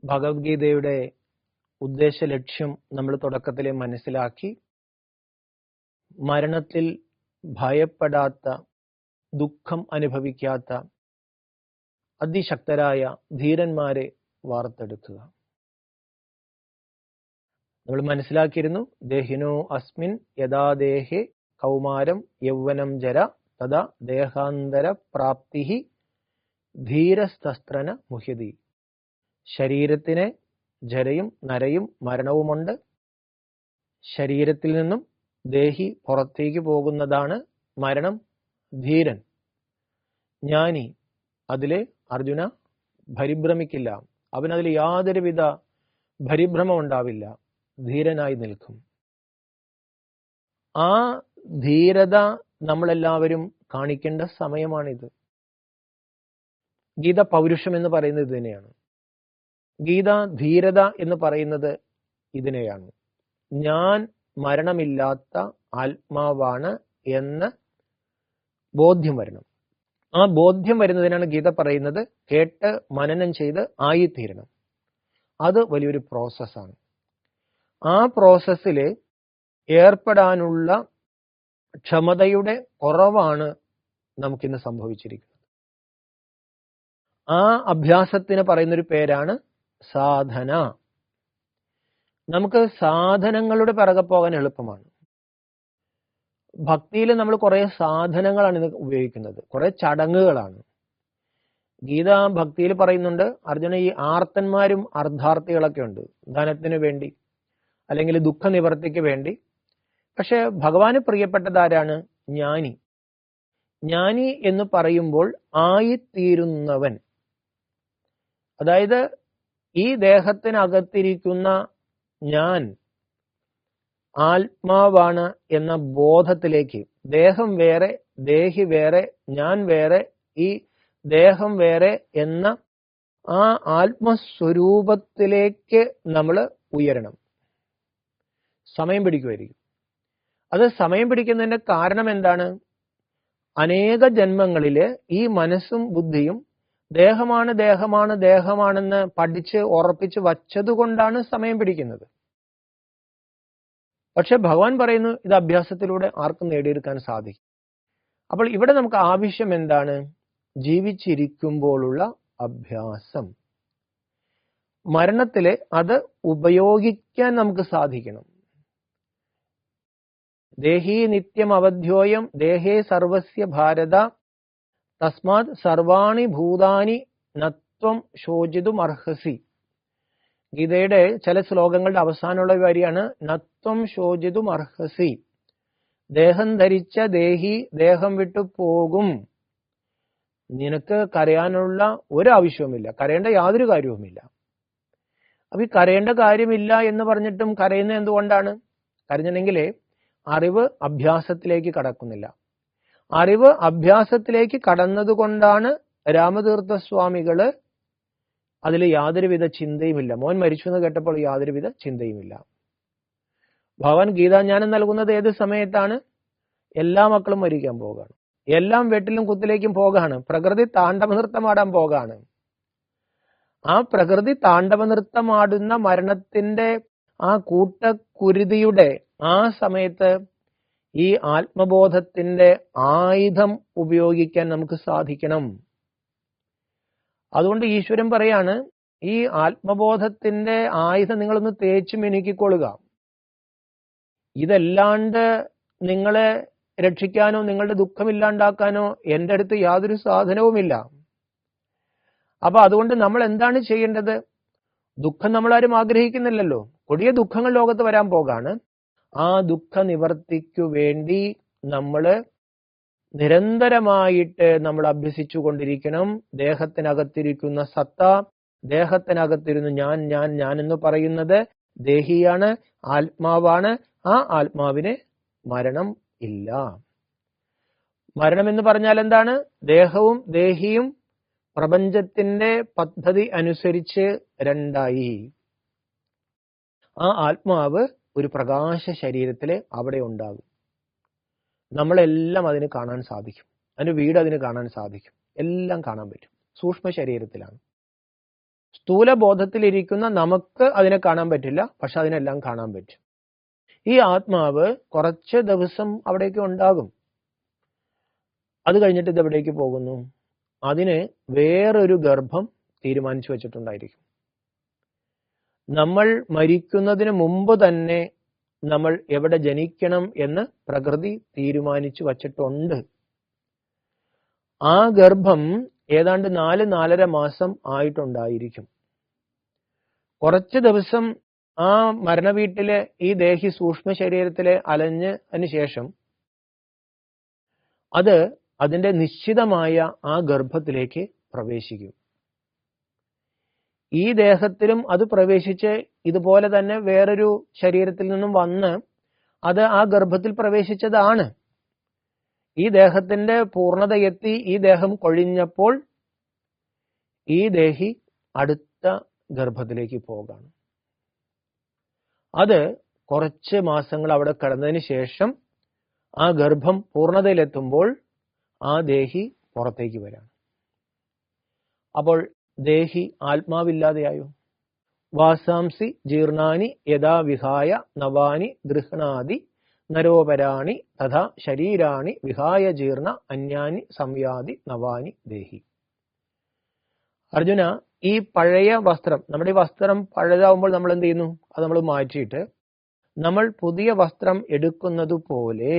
ഭഗവത്ഗീതയുടെ ഉദ്ദേശ ലക്ഷ്യം നമ്മൾ തുടക്കത്തിലെ മനസ്സിലാക്കി. മരണത്തിൽ ഭയപ്പെടാത്ത, ദുഃഖം അനുഭവിക്കാത്ത അതിശക്തരായ ധീരന്മാരെ വാർത്തെടുക്കുക. നമ്മൾ മനസ്സിലാക്കിയിരുന്നു, ദേഹിനോ അസ്മിൻ യഥാ ദേഹേ കൗമാരം യൗവനം ജര തഥാ ദേഹാന്തര പ്രാപ്തി ധീരസ്തസ്ത്രന മുഹ്യതി. ശരീരത്തിന് ജരയും നരയും മരണവുമുണ്ട്. ശരീരത്തിൽ നിന്നും ദേഹി പുറത്തേക്ക് പോകുന്നതാണ് മരണം. ധീരൻ, ജ്ഞാനി, അതിലെ അർജുന പരിഭ്രമിക്കില്ല. അവനതിൽ യാതൊരുവിധ പരിഭ്രമം ഉണ്ടാവില്ല. ധീരനായി നിൽക്കും. ആ ധീരത നമ്മളെല്ലാവരും കാണിക്കേണ്ട സമയമാണിത്. ഗീത പൗരുഷം എന്ന് പറയുന്നത് ഇതിനെയാണ്. ഗീത ധീരത എന്ന് പറയുന്നത് ഇതിനെയാണ്. ഞാൻ മരണമില്ലാത്ത ആത്മാവാണ് എന്ന് ബോധ്യം വരണം. ആ ബോധ്യം വരുന്നതിനാണ് ഗീത പറയുന്നത് കേട്ട് മനനം ചെയ്ത് ആയിത്തീരണം. അത് വലിയൊരു പ്രോസസ്സാണ്. ആ പ്രോസസ്സിൽ ഏർപ്പെടാനുള്ള ക്ഷമതയുടെ കുറവാണ് നമുക്കിന്ന് സംഭവിച്ചിരിക്കുന്നത്. ആ അഭ്യാസത്തിന് പറയുന്നൊരു പേരാണ് സാധന. നമുക്ക് സാധനങ്ങളുടെ പിറകെ പോകാൻ എളുപ്പമാണ്. ഭക്തിയിൽ നമ്മൾ കുറെ സാധനങ്ങളാണ് ഇന്ന് ഉപയോഗിക്കുന്നത്, കുറെ ചടങ്ങുകളാണ്. ഗീത ഭക്തിയിൽ പറയുന്നുണ്ട്, അർജുന, ഈ ആർത്തന്മാരും അർദ്ധാർത്ഥികളൊക്കെ ഉണ്ട്, ധനത്തിന് വേണ്ടി അല്ലെങ്കിൽ ദുഃഖ നിവർത്തിക്ക് വേണ്ടി. പക്ഷെ ഭഗവാന് പ്രിയപ്പെട്ടതാരാണ്? ജ്ഞാനി. ജ്ഞാനി എന്ന് പറയുമ്പോൾ ആയിത്തീരുന്നവൻ, അതായത് ഈ ദേഹത്തിനകത്തിരിക്കുന്ന ഞാൻ ആത്മാവാണ് എന്ന ബോധത്തിലേക്ക്, ദേഹം വേറെ, ദേഹി വേറെ, ഞാൻ വേറെ, ഈ ദേഹം വേറെ എന്ന ആ ആത്മസ്വരൂപത്തിലേക്ക് നമ്മൾ ഉയരണം. സമയം പിടിക്കുമായിരിക്കും. അത് സമയം പിടിക്കുന്നതിന്റെ കാരണം എന്താണ്? അനേക ജന്മങ്ങളില് ഈ മനസ്സും ബുദ്ധിയും ദേഹമാണ് ദേഹമാണ് ദേഹമാണെന്ന് പഠിച്ച് ഉറപ്പിച്ച് വച്ചതുകൊണ്ടാണ് സമയം പിടിക്കുന്നത്. പക്ഷെ ഭഗവാൻ പറയുന്നു, ഇത് അഭ്യാസത്തിലൂടെ ആർക്കും നേടിയെടുക്കാൻ സാധിക്കും. അപ്പോൾ ഇവിടെ നമുക്ക് ആവശ്യം എന്താണ്? ജീവിച്ചിരിക്കുമ്പോഴുള്ള അഭ്യാസം. മരണത്തില് അത് ഉപയോഗിക്കാൻ നമുക്ക് സാധിക്കണം. ദേഹി നിത്യം അവധ്യോയം ദേഹേ സർവസ്യ ഭാരത തസ്മാത് സർവാണി ഭൂതാനി നത്വം ശോചിതും അർഹസി. ഗീതയുടെ ചില ശ്ലോകങ്ങളുടെ അവസാനമുള്ള വരിയാണ് നത്വം ശോചിതും അർഹസി. ദേഹം ധരിച്ച ദേഹി ദേഹം വിട്ടു പോകും. നിനക്ക് കരയാനുള്ള ഒരാവശ്യവുമില്ല, കരയേണ്ട യാതൊരു കാര്യവുമില്ല. അപ്പൊ ഈ കരയേണ്ട കാര്യമില്ല എന്ന് പറഞ്ഞിട്ടും കരയുന്നത് എന്തുകൊണ്ടാണ്? കരഞ്ഞെങ്കിൽ അറിവ് അഭ്യാസത്തിലേക്ക് കടക്കുന്നില്ല. അറിവ് അഭ്യാസത്തിലേക്ക് കടന്നതുകൊണ്ടാണ് രാമതീർത്ഥസ്വാമികള് അതിൽ യാതൊരുവിധ ചിന്തയുമില്ല. മോൻ മരിച്ചു എന്ന് കേട്ടപ്പോൾ യാതൊരുവിധ ചിന്തയുമില്ല. ഭഗവാൻ ഗീതാജ്ഞാനം നൽകുന്നത് ഏത് സമയത്താണ്? എല്ലാ മക്കളും മരിക്കാൻ പോകാണ്, എല്ലാം വെട്ടിലും കുത്തിലേക്കും പോകാണ്, പ്രകൃതി താണ്ഡവ നൃത്തമാടാൻ പോകാണ്. ആ പ്രകൃതി താണ്ഡവ നൃത്തമാടുന്ന മരണത്തിന്റെ ആ കൂട്ടക്കുരുതിയുടെ ആ സമയത്ത് ഈ ആത്മബോധത്തിന്റെ ആയുധം ഉപയോഗിക്കാൻ നമുക്ക് സാധിക്കണം. അതുകൊണ്ട് ഈശ്വരൻ പറയാണ്, ഈ ആത്മബോധത്തിന്റെ ആയുധം നിങ്ങളൊന്ന് തേച്ചു മിനുക്കിക്കൊള്ളുക. ഇതല്ലാണ്ട് നിങ്ങളെ രക്ഷിക്കാനോ നിങ്ങളുടെ ദുഃഖമില്ലാണ്ടാക്കാനോ എൻ്റെ അടുത്ത് യാതൊരു സാധനവുമില്ല. അപ്പൊ അതുകൊണ്ട് നമ്മൾ എന്താണ് ചെയ്യേണ്ടത്? ദുഃഖം നമ്മളാരും ആഗ്രഹിക്കുന്നില്ലല്ലോ. കൊടിയ ദുഃഖങ്ങൾ ലോകത്ത് വരാൻ പോകാണ്. ആ ദുഃഖ നിവർത്തിക്കു വേണ്ടി നമ്മൾ നിരന്തരമായിട്ട് നമ്മൾ അഭ്യസിച്ചു കൊണ്ടിരിക്കണം. ദേഹത്തിനകത്തിരിക്കുന്ന സത്ത, ദേഹത്തിനകത്തിരുന്ന് ഞാൻ ഞാൻ ഞാൻ എന്ന് പറയുന്നത് ദേഹിയാണ്, ആത്മാവാണ്. ആ ആത്മാവിന് മരണം ഇല്ല. മരണം എന്ന് പറഞ്ഞാൽ എന്താണ്? ദേഹവും ദേഹിയും പ്രപഞ്ചത്തിന്റെ പദ്ധതി അനുസരിച്ച് രണ്ടായി. ആ ആത്മാവ് ഒരു പ്രകാശ ശരീരത്തില് അവിടെ ഉണ്ടാകും. നമ്മളെല്ലാം അതിന് കാണാൻ സാധിക്കും. അതിന്റെ വീട് അതിന് കാണാൻ സാധിക്കും. എല്ലാം കാണാൻ പറ്റും. സൂക്ഷ്മ ശരീരത്തിലാണ്. സ്ഥൂലബോധത്തിലിരിക്കുന്ന നമുക്ക് അതിനെ കാണാൻ പറ്റില്ല, പക്ഷെ അതിനെല്ലാം കാണാൻ പറ്റും. ഈ ആത്മാവ് കുറച്ച് ദിവസം അവിടേക്ക് ഉണ്ടാകും. അത് കഴിഞ്ഞിട്ട് ഇത് എവിടേക്ക് പോകുന്നു? അതിന് വേറൊരു ഗർഭം തീരുമാനിച്ചു വെച്ചിട്ടുണ്ടായിരിക്കും. നമ്മൾ മരിക്കുന്നതിന് മുമ്പ് തന്നെ നമ്മൾ എവിടെ ജനിക്കണം എന്ന് പ്രകൃതി തീരുമാനിച്ചു വച്ചിട്ടുണ്ട്. ആ ഗർഭം ഏതാണ്ട് 4-4.5 മാസം ആയിട്ടുണ്ടായിരിക്കും. കുറച്ച് ദിവസം ആ മരണവീട്ടിലെ ഈ ദേഹി സൂക്ഷ്മ ശരീരത്തിലെ അലഞ്ഞതിന് ശേഷം അത് അതിന്റെ നിശ്ചിതമായ ആ ഗർഭത്തിലേക്ക് പ്രവേശിക്കും. ഈ ദേഹത്തിലും അത് പ്രവേശിച്ച് ഇതുപോലെ തന്നെ വേറൊരു ശരീരത്തിൽ നിന്നും വന്ന് അത് ആ ഗർഭത്തിൽ പ്രവേശിച്ചതാണ്. ഈ ദേഹത്തിന്റെ പൂർണ്ണതയെത്തി ഈ ദേഹം കൊഴിഞ്ഞപ്പോൾ ഈ ദേഹി അടുത്ത ഗർഭത്തിലേക്ക് പോകാണ്. അത് കുറച്ച് മാസങ്ങൾ അവിടെ കിടന്നതിന് ശേഷം ആ ഗർഭം പൂർണ്ണതയിലെത്തുമ്പോൾ ആ ദേഹി പുറത്തേക്ക് വരാണ്. അപ്പോൾ ദേഹി ആത്മാവില്ലാതെയായോ? വാസാംസി ജീർണാനി യഥാ വിഹായ നവാനി ഗൃഹ്ണാതി നരോപരാണി തഥാ ശരീരാണി വിഹായ ജീർണ അന്യാനി സംയാതി നവാനി ദേഹി. അർജുന, ഈ പഴയ വസ്ത്രം, നമ്മുടെ ഈ വസ്ത്രം പഴയതാവുമ്പോൾ നമ്മൾ എന്ത് ചെയ്യുന്നു? അത് നമ്മൾ മാറ്റിയിട്ട് നമ്മൾ പുതിയ വസ്ത്രം എടുക്കുന്നത് പോലെ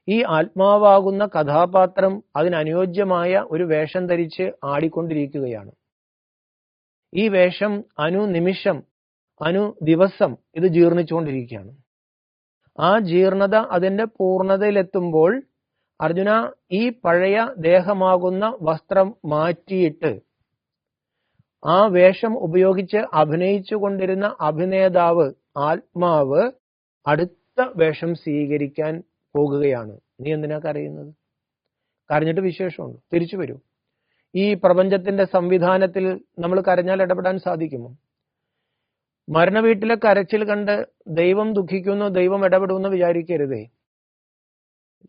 ഈ ആത്മാവാകുന്ന കഥാപാത്രം അതിനനുയോജ്യമായ ഒരു വേഷം ധരിച്ച് ആടിക്കൊണ്ടിരിക്കുകയാണ്. ഈ വേഷം അനുനിമിഷം ദിവസം ഇത് ജീർണിച്ചുകൊണ്ടിരിക്കുകയാണ്. ആ ജീർണത അതിന്റെ പൂർണ്ണതയിലെത്തുമ്പോൾ അർജുന, ഈ പഴയ ദേഹമാകുന്ന വസ്ത്രം മാറ്റിയിട്ട് ആ വേഷം ഉപയോഗിച്ച് അഭിനയിച്ചു കൊണ്ടിരുന്ന അഭിനേതാവ് ആത്മാവ് അടുത്ത വേഷം സ്വീകരിക്കാൻ പോകുകയാണ്. നീ എന്തിനാ കരയുന്നത്? കരഞ്ഞിട്ട് വിശേഷമുണ്ട്? തിരിച്ചു വരൂ. ഈ പ്രപഞ്ചത്തിന്റെ സംവിധാനത്തിൽ നമ്മൾ കരഞ്ഞാൽ ഇടപെടാൻ സാധിക്കുമോ? മരണവീട്ടിലെ കരച്ചിൽ കണ്ട് ദൈവം ദുഃഖിക്കുന്നു, ദൈവം ഇടപെടുമെന്ന് വിചാരിക്കരുതേ.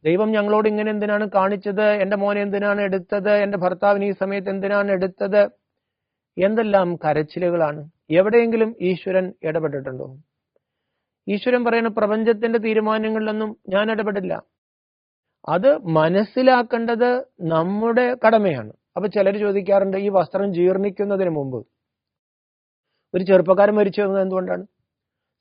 ദൈവം ഞങ്ങളോട് ഇങ്ങനെ എന്തിനാണ് കാണിച്ചത്? എന്റെ മോനെ എന്തിനാണ് എടുത്തത്? എന്റെ ഭർത്താവിന് ഈ സമയത്ത് എന്തിനാണ് എടുത്തത്? എന്തെല്ലാം കരച്ചിലുകളാണ്. എവിടെയെങ്കിലും ഈശ്വരൻ ഇടപെട്ടിട്ടുണ്ടോ? ഈശ്വരൻ പറയുന്ന പ്രപഞ്ചത്തിന്റെ തീരുമാനങ്ങളിലൊന്നും ഞാൻ ഇടപെടില്ല. അത് മനസ്സിലാക്കേണ്ടത് നമ്മുടെ കടമയാണ്. അപ്പൊ ചിലർ ചോദിക്കാറുണ്ട്, ഈ വസ്ത്രം ജീർണിക്കുന്നതിന് മുമ്പ് ഒരു ചെറുപ്പക്കാരൻ മരിച്ചു പോകുന്നത് എന്തുകൊണ്ടാണ്?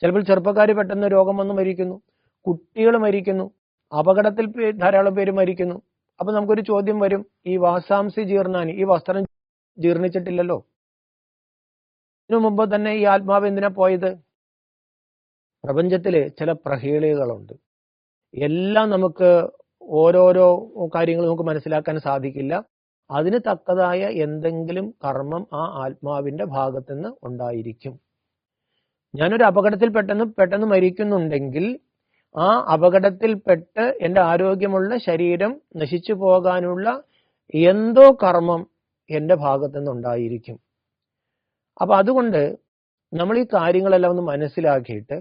ചിലപ്പോൾ ചെറുപ്പക്കാർ പെട്ടെന്ന് രോഗം വന്ന് മരിക്കുന്നു, കുട്ടികൾ മരിക്കുന്നു, അപകടത്തിൽ ധാരാളം പേര് മരിക്കുന്നു. അപ്പൊ നമുക്കൊരു ചോദ്യം വരും, ഈ വാസാംസി ജീർണാനി, ഈ വസ്ത്രം ജീർണിച്ചിട്ടില്ലല്ലോ, ഇതിനു മുമ്പ് തന്നെ ഈ ആത്മാവ് എന്തിനാ പോയത്? പ്രപഞ്ചത്തില് ചില പ്രഹേളികളുണ്ട്. എല്ലാം നമുക്ക് ഓരോരോ കാര്യങ്ങൾ നമുക്ക് മനസ്സിലാക്കാൻ സാധിക്കില്ല. അതിന് തക്കതായ എന്തെങ്കിലും കർമ്മം ആ ആത്മാവിന്റെ ഭാഗത്തുനിന്ന് ഉണ്ടായിരിക്കും. ഞാനൊരു അപകടത്തിൽ പെട്ടെന്ന് മരിക്കുന്നുണ്ടെങ്കിൽ ആ അപകടത്തിൽപ്പെട്ട് എൻ്റെ ആരോഗ്യമുള്ള ശരീരം നശിച്ചു പോകാനുള്ള എന്തോ കർമ്മം എൻ്റെ ഭാഗത്തുനിന്ന് ഉണ്ടായിരിക്കും. അപ്പൊ അതുകൊണ്ട് നമ്മൾ ഈ കാര്യങ്ങളെല്ലാം ഒന്ന് മനസ്സിലാക്കിയിട്ട്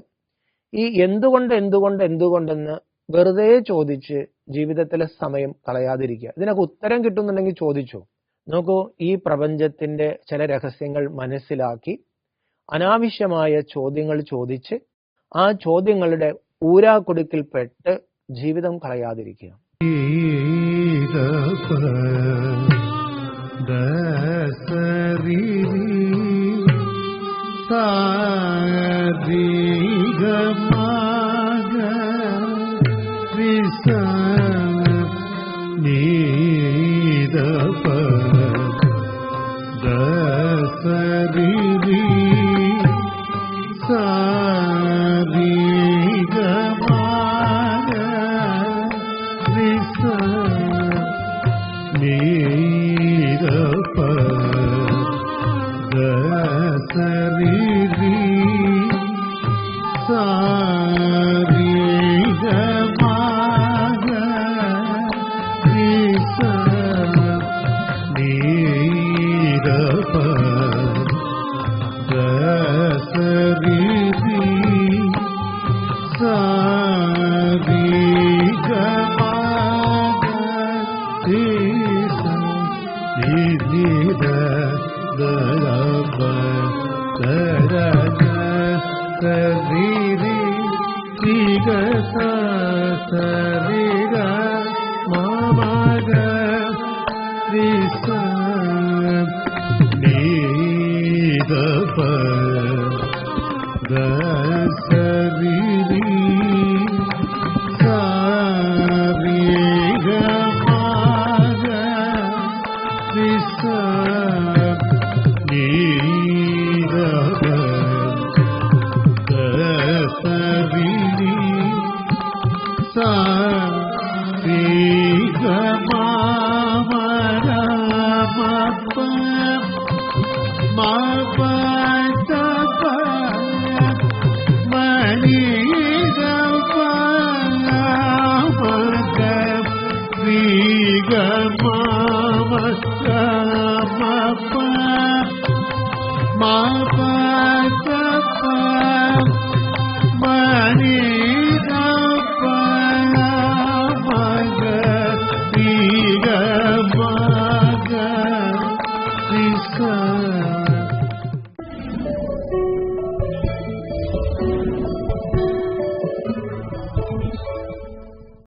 ഈ എന്തുകൊണ്ടെന്ന് വെറുതെ ചോദിച്ച് ജീവിതത്തിലെ സമയം കളയാതിരിക്കുക. ഇതിനൊക്കെ ഉത്തരം കിട്ടുന്നുണ്ടെങ്കിൽ ചോദിച്ചോ. നോക്കൂ, ഈ പ്രപഞ്ചത്തിന്റെ ചില രഹസ്യങ്ങൾ മനസ്സിലാക്കി അനാവശ്യമായ ചോദ്യങ്ങൾ ചോദിച്ച് ആ ചോദ്യങ്ങളുടെ ഊരാക്കുടുക്കിൽപ്പെട്ട് ജീവിതം കളയാതിരിക്കുക. ma